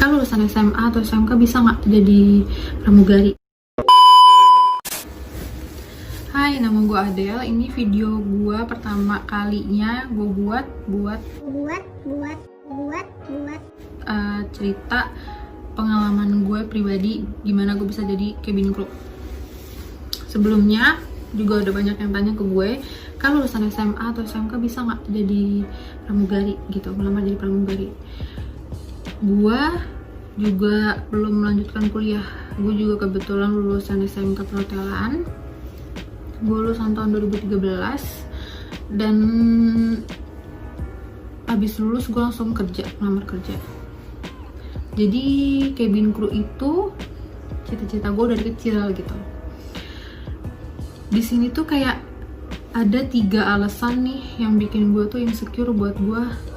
Kan lulusan SMA atau SMK bisa nggak jadi pramugari? Hai, nama gue Adele. Ini video gue pertama kalinya gue buat cerita pengalaman gue pribadi gimana gue bisa jadi cabin crew. Sebelumnya juga ada banyak yang tanya ke gue, kan lulusan SMA atau SMK bisa nggak jadi pramugari gitu, melamar jadi pramugari. Gue juga belum melanjutkan kuliah. Gue juga kebetulan lulusan SMK perhotelan. Gue lulusan tahun 2013 dan habis lulus gue langsung melamar kerja. Jadi cabin crew itu cita-cita gue dari kecil gitu. Di sini tuh kayak ada 3 alasan nih yang bikin gue tuh insecure buat gue.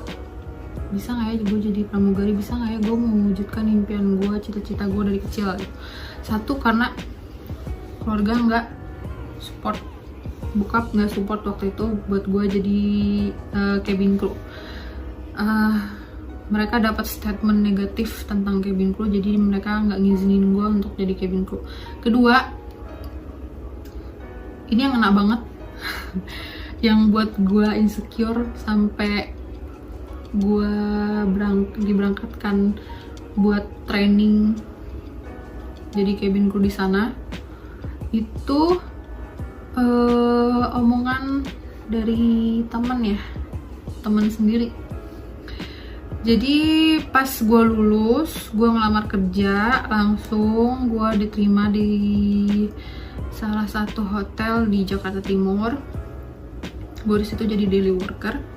Bisa nggak ya gue jadi pramugari, bisa nggak ya gue mewujudkan impian gue, cita-cita gue dari kecil gitu. Satu, karena keluarga nggak support, bokap nggak support waktu itu buat gue jadi cabin crew. Mereka dapat statement negatif tentang cabin crew, jadi mereka nggak ngizinin gue untuk jadi cabin crew. Kedua, ini yang kena banget yang buat gue insecure sampai gue diberangkatkan buat training jadi cabin crew di sana. Itu omongan dari teman sendiri. Jadi pas gue lulus, gue ngelamar kerja, langsung gue diterima di salah satu hotel di Jakarta Timur. Gue disitu jadi daily worker.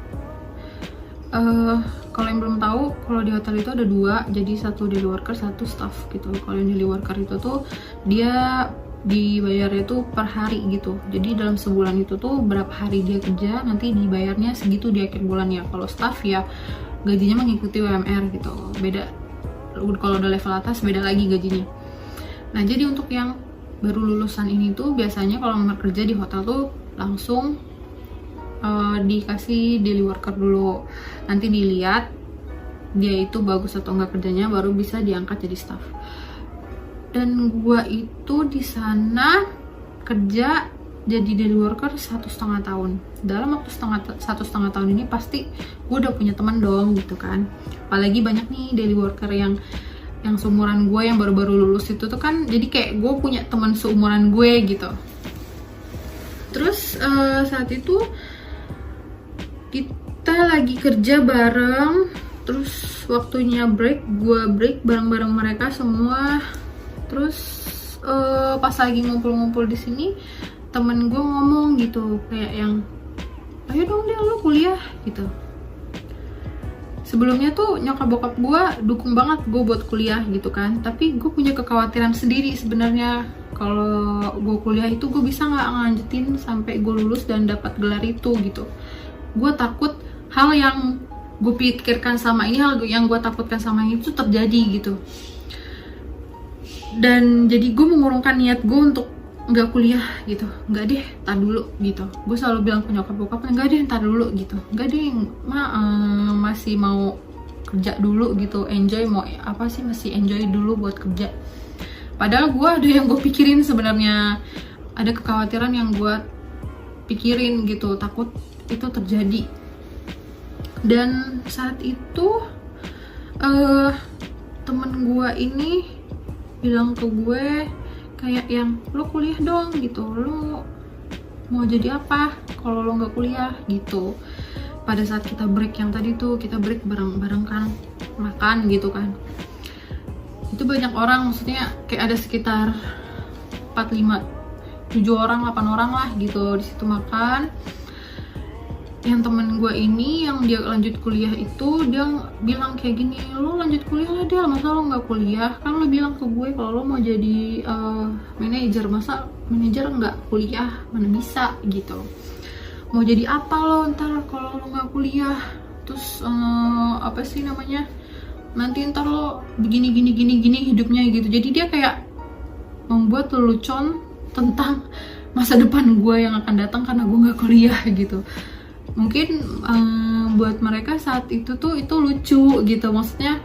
Kalau yang belum tahu, kalau di hotel itu ada 2, jadi satu daily worker, satu staff gitu. Kalau yang daily worker itu tuh dia dibayarnya tuh per hari gitu. Jadi dalam sebulan itu tuh berapa hari dia kerja, nanti dibayarnya segitu di akhir bulannya. Kalau staff ya gajinya mengikuti UMR gitu. Beda kalau udah level atas, beda lagi gajinya. Nah, jadi untuk yang baru lulusan ini tuh biasanya kalau ngelamar kerja di hotel tuh langsung dikasih daily worker dulu, nanti dilihat dia itu bagus atau enggak kerjanya, baru bisa diangkat jadi staff. Dan gua itu di sana kerja jadi daily worker 1,5 tahun. Dalam waktu 1,5 tahun ini pasti gua udah punya teman dong gitu kan. Apalagi banyak nih daily worker yang seumuran gue yang baru-baru lulus itu tuh kan, jadi kayak gue punya teman seumuran gue gitu. Terus saat itu kita lagi kerja bareng, terus waktunya break, gue break bareng-bareng mereka semua. Terus pas lagi ngumpul-ngumpul di sini, temen gue ngomong gitu kayak yang, ayo dong deh lo kuliah gitu. Sebelumnya tuh nyokap bokap gue dukung banget gue buat kuliah gitu kan, tapi gue punya kekhawatiran sendiri sebenarnya. Kalau gue kuliah itu gue bisa nggak ngelanjutin sampai gue lulus dan dapat gelar itu gitu. Gue takut hal yang gue pikirkan sama ini, hal yang gue takutkan sama ini itu terjadi gitu. Dan jadi gue mengurungkan niat gue untuk nggak kuliah gitu, nggak deh, tar dulu gitu. Gue selalu bilang ke nyokap bokap, nggak deh, tar dulu gitu, nggak deh, masih mau kerja dulu gitu, enjoy, mau apa sih, masih enjoy dulu buat kerja. Padahal gue ada yang gue pikirin sebenarnya, ada kekhawatiran yang gue pikirin gitu, takut itu terjadi. Dan saat itu temen gue ini bilang ke gue kayak yang, lo kuliah dong gitu, lo mau jadi apa kalau lo nggak kuliah gitu. Pada saat kita break yang tadi tuh, kita break bareng-bareng kan, makan gitu kan, itu banyak orang, maksudnya kayak ada sekitar 4, 5, 7 orang, 8 orang lah gitu di situ makan. Yang temen gue ini yang dia lanjut kuliah itu, dia bilang kayak gini, lo lanjut kuliah lah Del, masa lo nggak kuliah, kan lo bilang ke gue kalau lo mau jadi manajer, masa manajer nggak kuliah, mana bisa gitu. Mau jadi apa lo ntar kalau lo nggak kuliah, terus apa sih namanya, nanti ntar lo begini hidupnya gitu. Jadi dia kayak membuat lelucon tentang masa depan gue yang akan datang karena gue nggak kuliah gitu. Mungkin buat mereka saat itu tuh itu lucu gitu, maksudnya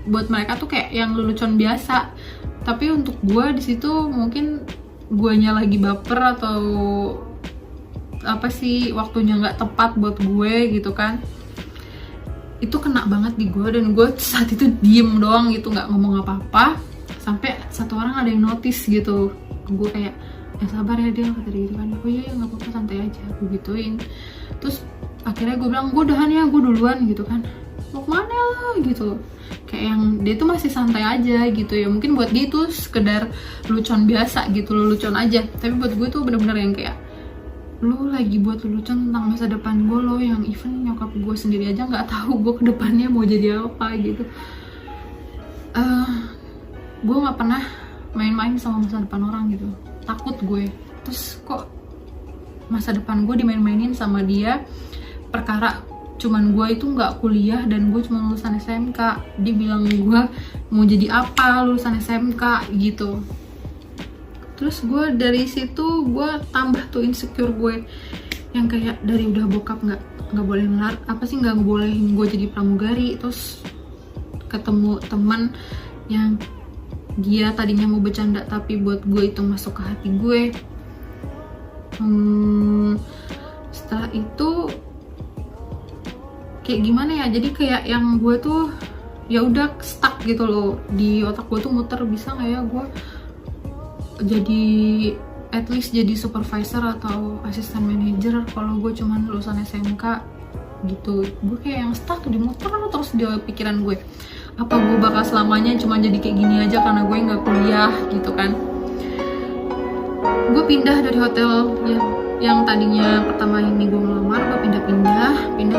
buat mereka tuh kayak yang lelucon biasa, tapi untuk gue di situ mungkin guanya lagi baper atau apa sih, waktunya nggak tepat buat gue gitu kan. Itu kena banget di gue, dan gue saat itu diem doang gitu, nggak ngomong apa-apa, sampai satu orang ada yang notice gitu. Gue kayak, sabar ya Del, kata dia gitu kan. Oh iya nggak apa-apa, santai aja, gue gituin. Terus akhirnya gue bilang, gue udahan ya, gue duluan gitu kan. Mau kemana lah gitu, kayak yang dia tuh masih santai aja gitu ya. Mungkin buat dia itu sekedar lucuan biasa gitu, lucuan aja, tapi buat gue tuh bener-bener yang kayak, lu lagi buat lucuan tentang masa depan gue lo, yang even nyokap gue sendiri aja nggak tahu gue kedepannya mau jadi apa gitu. Gue nggak pernah main-main sama masa depan orang gitu, takut gue. Terus kok masa depan gue dimain-mainin sama dia, perkara cuman gue itu nggak kuliah dan gue cuma lulusan SMK. Dia bilang gue mau jadi apa lulusan SMK gitu. Terus gue dari situ gue tambah tuh insecure gue, yang kayak dari udah bokap nggak boleh nggak bolehin gue jadi pramugari. Terus ketemu teman yang dia tadinya mau bercanda tapi buat gue itu masuk ke hati gue. Setelah itu kayak gimana ya, jadi kayak yang gue tuh ya udah stuck gitu loh di otak gue tuh muter, bisa nggak ya gue jadi at least jadi supervisor atau asisten manager kalau gue cuman lulusan SMK gitu. Gue kayak yang stuck di muter terus di pikiran gue, apa gue bakal selamanya cuma jadi kayak gini aja karena gue nggak kuliah gitu kan. Gue pindah dari hotel yang tadinya pertama ini gue ngelamar, gue pindah ke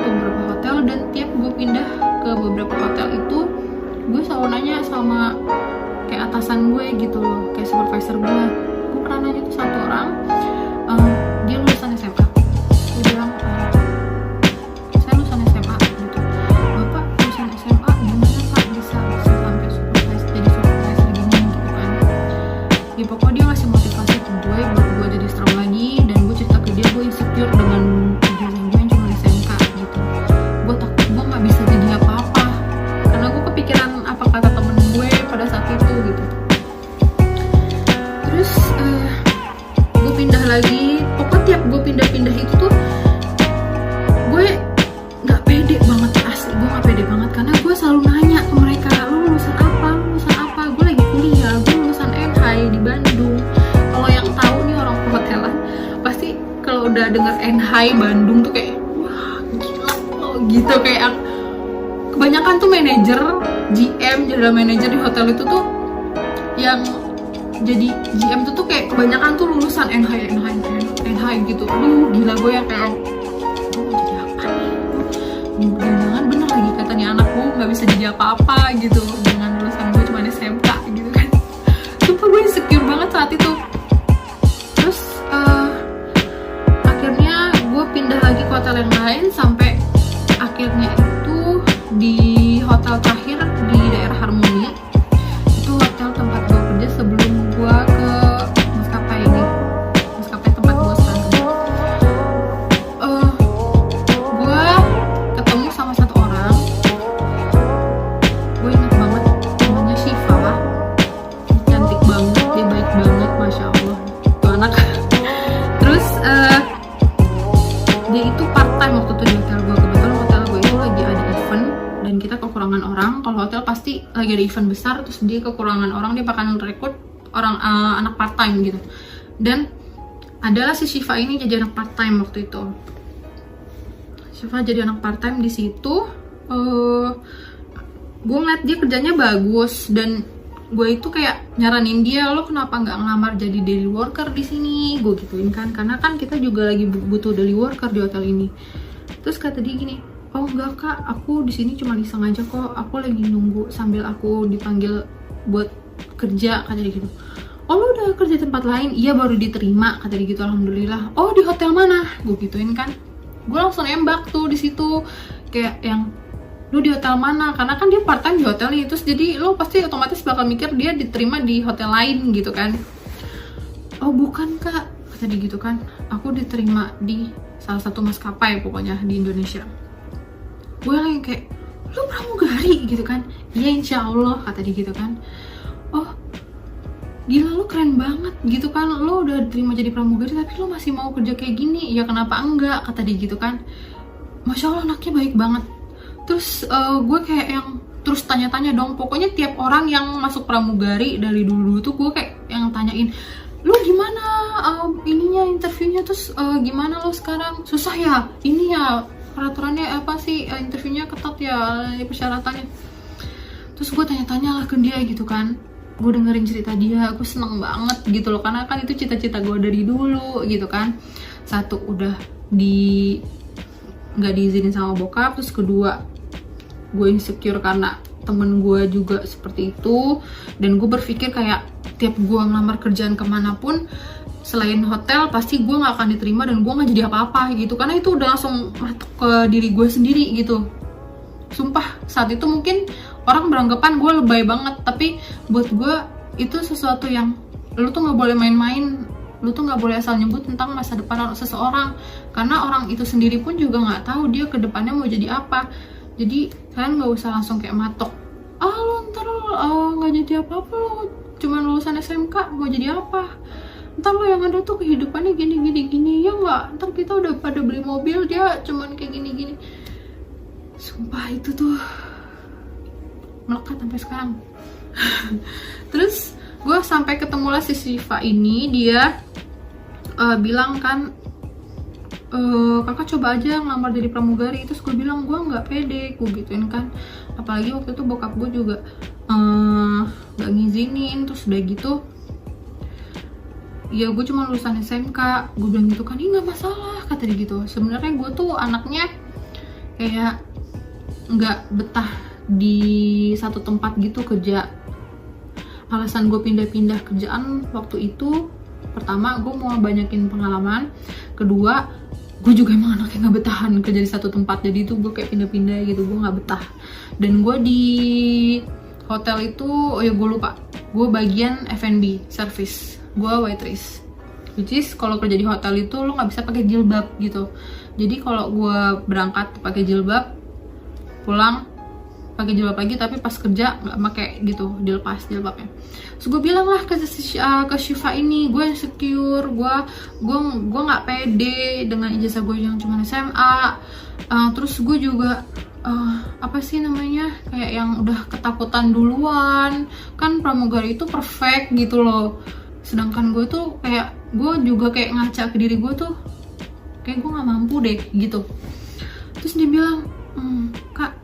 beberapa hotel, dan tiap gue pindah ke beberapa hotel itu gue selalu nanya sama kayak atasan gue gitu loh, kayak supervisor gue pernah nanya tuh satu orang, dia lulusan SMA. Gue bilang, saya lulusan SMA gitu. Bapak lulusan SMA gimana Pak bisa sampai jadi supervisor gini gitu kan. Ya pokoknya dia ngasih motivasi ke gue buat gue jadi strong lagi, dan gue cerita ke dia gue insecure dengan ijazah gue yang cuma SMK gitu. Gue takut gue nggak bisa jadi apa-apa karena gue kepikiran apa kata temen gue pada saat itu gitu. Terus gue pindah lagi, pokoknya tiap gue pindah itu tuh gue nggak pede banget, asli gue nggak pede banget, karena gue selalu nanya ke mereka, lu lulusan apa? Gue lagi kuliah, gue lulusan NHI di Bandung. Kalau yang tahu nih orang perhotelan pasti kalau udah denger NHI Bandung tuh kayak wah gila lo gitu. Kayak kebanyakan tuh manajer, GM, general manager di hotel itu tuh yang jadi GM tuh kayak kebanyakan tuh lulusan NHI gitu. Aduh gila, gue yang kayak jadi apa nih, jangan bener lagi katanya anakku nggak bisa jadi apa-apa gitu dengan lulusan gue cuma SMK gitu kan. Sumpah gue insecure banget saat itu. Terus akhirnya gue pindah lagi ke hotel yang lain, sampai akhirnya itu di hotel terakhir di daerah Harmoni. Itu hotel tempat gue kerja sebelum gue ke maskapai tempat gue sekarang kerja. Gue ketemu sama satu orang, gue ingat banget namanya Syifa. Cantik banget, dia baik banget, masya Allah tuh anak. Terus dia itu part time waktu itu di hotel gue. Kebetulan hotel gue itu lagi ada event dan kita kekurangan orang. Kalau hotel pasti lagi ada event besar, terus dia kekurangan orang, dia bakalan rekrut orang anak part time gitu. Dan adalah si Syifa ini jadi anak part time waktu itu. Syifa jadi anak part time di situ. Gue ngeliat dia kerjanya bagus, dan gue itu kayak nyaranin dia, lo kenapa nggak ngelamar jadi daily worker di sini, gue gituin kan, karena kan kita juga lagi butuh daily worker di hotel ini. Terus kata dia gini, oh enggak kak, aku di sini cuma iseng aja kok, aku lagi nunggu sambil aku dipanggil buat kerja, kata dia gitu. Oh lu udah kerja tempat lain? Iya baru diterima, kata dia gitu. Alhamdulillah. Oh di hotel mana? Gue gituin kan. Gue langsung nembak tuh di situ, kayak yang lu di hotel mana, karena kan dia part time di hotel nih. Terus jadi lo pasti otomatis bakal mikir dia diterima di hotel lain gitu kan. Oh bukan kak, kata dia gitu kan, aku diterima di salah satu maskapai pokoknya di Indonesia. Gue lagi kayak lu pramugari gitu kan. Iya insya Allah kata dia gitu kan. Oh gila lu keren banget gitu kan, lu udah diterima jadi pramugari tapi lu masih mau kerja kayak gini, ya kenapa enggak kata dia gitu kan. Masya Allah anaknya baik banget. Terus gue kayak yang terus tanya-tanya dong, pokoknya tiap orang yang masuk pramugari dari dulu tuh gue kayak yang tanyain, lu gimana ininya interviewnya, terus gimana lo sekarang, susah ya ini ya peraturannya apa sih, interviewnya ketat ya persyaratannya. Terus gue tanya-tanya lah ke dia gitu kan, gue dengerin cerita dia, gue seneng banget gitu loh, karena kan itu cita-cita gue dari dulu gitu kan. Satu udah nggak diizinin sama bokap, terus kedua gue insecure karena temen gue juga seperti itu, dan gue berpikir kayak tiap gue ngelamar kerjaan kemanapun selain hotel pasti gue nggak akan diterima dan gue nggak jadi apa-apa gitu, karena itu udah langsung masuk ke diri gue sendiri gitu. Sumpah saat itu mungkin orang beranggapan gue lebay banget, tapi buat gue itu sesuatu yang lu tuh nggak boleh main-main, lu tuh nggak boleh asal nyebut tentang masa depan seseorang, karena orang itu sendiri pun juga nggak tahu dia kedepannya mau jadi apa. Jadi kalian nggak usah langsung kayak matok, lo ntar nggak jadi apa-apa, lo cuman lulusan SMK mau jadi apa, ntar lo yang ada tuh kehidupannya gini ya nggak, ntar kita udah pada beli mobil dia cuman kayak gini. Sumpah itu tuh melekat sampai sekarang. Terus gue sampai ketemu lah si Siva ini, dia bilang kan, kakak coba aja ngelamar jadi pramugari. Terus gue bilang gue nggak pede, gue gituin kan, apalagi waktu itu bokap gue juga nggak ngizinin. Terus udah gitu ya gue cuma lulusan SMK, gue bilang gitu kan, ini nggak masalah kata dia gitu. Sebenarnya gue tuh anaknya kayak nggak betah di satu tempat gitu kerja. Alasan gue pindah-pindah kerjaan waktu itu, pertama gue mau banyakin pengalaman, kedua gue juga emang anaknya nggak betahan kerja di satu tempat, jadi itu gue kayak pindah-pindah gitu, gue nggak betah. Dan gue di hotel itu, oh ya gue lupa, gue bagian F&B service, gue waitress, which is kalau kerja di hotel itu lo nggak bisa pakai jilbab gitu. Jadi kalau gue berangkat pakai jilbab, pulang pakai jilbab lagi, tapi pas kerja nggak pakai gitu, dilepas jilbabnya. Terus gue bilang lah ke Siva ini, gue insecure, gue nggak pede dengan ijazah gue yang cuma SMA. Terus gue juga apa sih namanya, kayak yang udah ketakutan duluan, kan pramugari itu perfect gitu loh, sedangkan gue tuh kayak, gue juga kayak ngaca ke diri gue tuh kayak gue nggak mampu deh gitu. Terus dia bilang, kak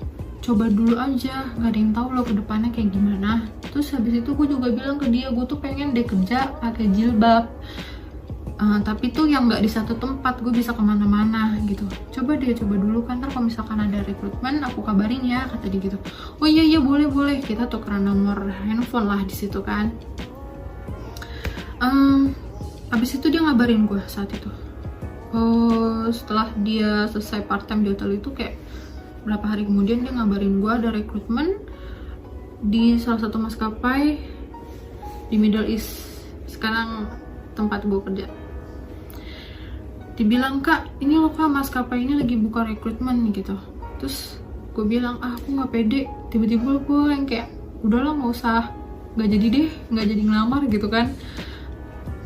coba dulu aja, nggak ada yang tahu lo kedepannya kayak gimana. Terus habis itu gue juga bilang ke dia, gue tuh pengen deh kerja pakai jilbab, tapi tuh yang nggak di satu tempat, gue bisa kemana-mana gitu. Coba dulu kan, ntar kalau misalkan ada rekrutmen aku kabarin ya kata dia gitu. Oh iya boleh, kita tukeran nomor handphone lah di situ kan. Habis itu dia ngabarin gue saat itu. Setelah dia selesai part time di hotel itu, kayak berapa hari kemudian dia ngabarin gue ada rekrutmen di salah satu maskapai di Middle East, sekarang tempat gue kerja. Dibilang, kak ini loh kak, maskapai ini lagi buka rekrutmen gitu. Terus gue bilang, aku nggak pede. Tiba-tiba gue yang kayak, udahlah nggak usah, nggak jadi ngelamar gitu kan.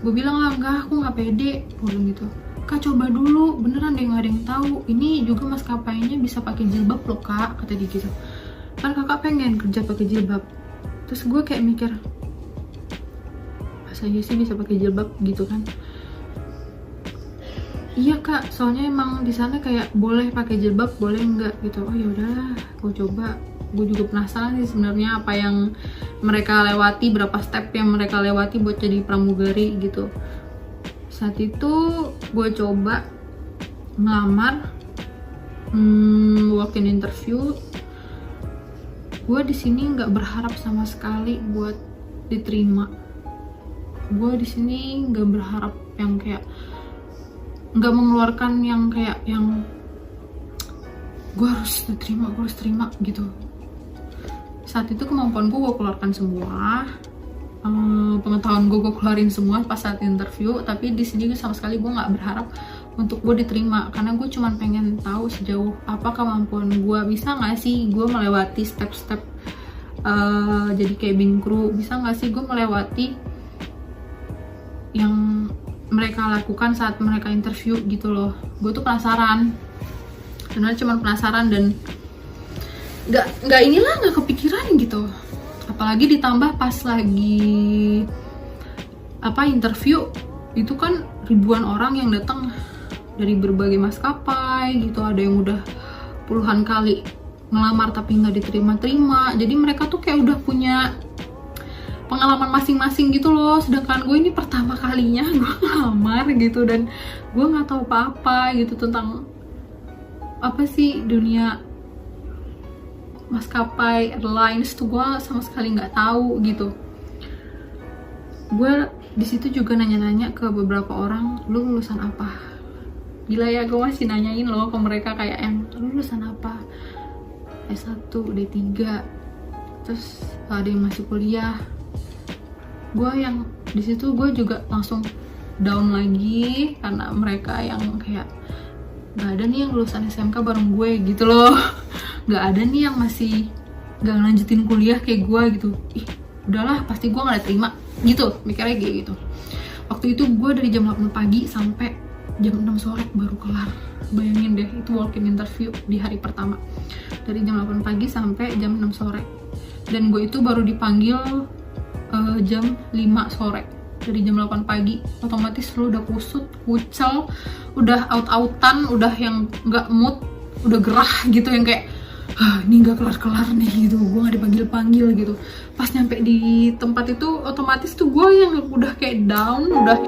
Gue bilang lah, enggak, aku nggak pede, gue bilang gitu. Kak coba dulu, beneran deh, nggak ada yang tahu, ini juga maskapainya bisa pakai jilbab loh kak, kata dia gitu. Kan kakak pengen kerja pakai jilbab. Terus gue kayak mikir, masa iya sih bisa pakai jilbab gitu kan. Iya kak, soalnya emang di sana kayak boleh pakai jilbab, boleh enggak gitu. Oh ya udahlah, gue coba. Gue juga penasaran sih sebenarnya apa yang mereka lewati, berapa step yang mereka lewati buat jadi pramugari gitu. Saat itu gue coba ngelamar, walk-in interview. Gue di sini nggak berharap sama sekali buat diterima. Gue di sini nggak berharap yang kayak, nggak mengeluarkan yang kayak yang gue harus diterima, gue harus terima gitu. Saat itu kemampuan gue keluarkan semua, pengetahuan gue keluarin semua pas saat interview. Tapi di sini sama sekali gue nggak berharap untuk gue diterima, karena gue cuman pengen tahu sejauh apa kemampuan gue, bisa nggak sih gue melewati step-step jadi cabin crew, bisa nggak sih gue melewati yang mereka lakukan saat mereka interview gitu loh. Gue tuh penasaran, sebenarnya cuma penasaran, dan nggak kepikiran gitu. Apalagi ditambah pas lagi interview itu kan ribuan orang yang datang dari berbagai maskapai gitu, ada yang udah puluhan kali ngelamar tapi nggak diterima-terima. Jadi mereka tuh kayak udah punya pengalaman masing-masing gitu loh, sedangkan gue ini pertama kalinya gue ngelamar gitu, dan gue nggak tahu apa-apa gitu tentang apa sih dunia maskapai airlines tuh, gue sama sekali nggak tahu gitu. Gue di situ juga nanya-nanya ke beberapa orang, lu lulusan apa? Gila ya, gue masih nanyain loh ke mereka kayak yang, lu lulusan apa? S1, D3, terus ada yang masih kuliah. Gue yang di situ gue juga langsung down lagi, karena mereka yang kayak nggak ada nih yang lulusan SMK bareng gue gitu loh, nggak ada nih yang masih nggak lanjutin kuliah kayak gue gitu. Ih, udahlah pasti gue nggak diterima gitu, mikirnya kayak gitu. Waktu itu gue dari jam 8 pagi sampai jam 6 sore baru kelar. Bayangin deh, itu walk-in interview di hari pertama, dari jam 8 pagi sampai jam 6 sore, dan gue itu baru dipanggil jam 5 sore. Dari jam 8 pagi otomatis lo udah kusut, kucel, udah out-outan, udah yang nggak mood, udah gerah gitu, yang kayak ini nggak kelar-kelar nih gitu, gue nggak dipanggil-panggil gitu. Pas nyampe di tempat itu otomatis tuh gue yang udah kayak down, udah